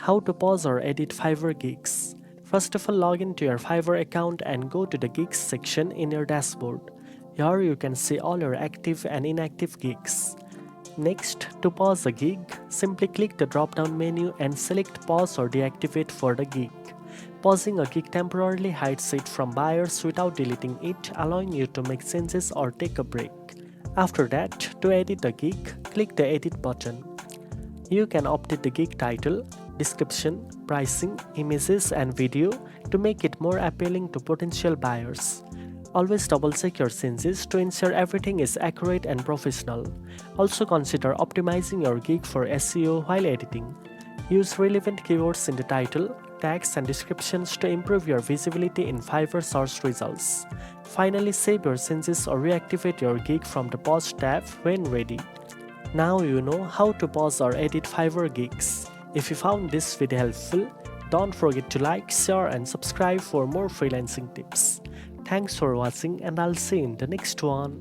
How to pause or edit Fiverr gigs. First of all, log into your Fiverr account and go to the gigs section in your dashboard. Here you can see all your active and inactive gigs. Next, to pause a gig, simply click the drop-down menu and select pause or deactivate for the gig. Pausing a gig temporarily hides it from buyers without deleting it, allowing you to make changes or take a break. After that, to edit a gig, click the edit button. You can update the gig title, description, pricing, images and video to make it more appealing to potential buyers. Always double check your changes to ensure everything is accurate and professional. Also consider optimizing your gig for SEO while editing. Use relevant keywords in the title, tags and descriptions to improve your visibility in Fiverr search results. Finally, save your changes or reactivate your gig from the Pause tab when ready. Now you know how to pause or edit Fiverr gigs. If you found this video helpful, don't forget to like, share and subscribe for more freelancing tips. Thanks for watching and I'll see you in the next one.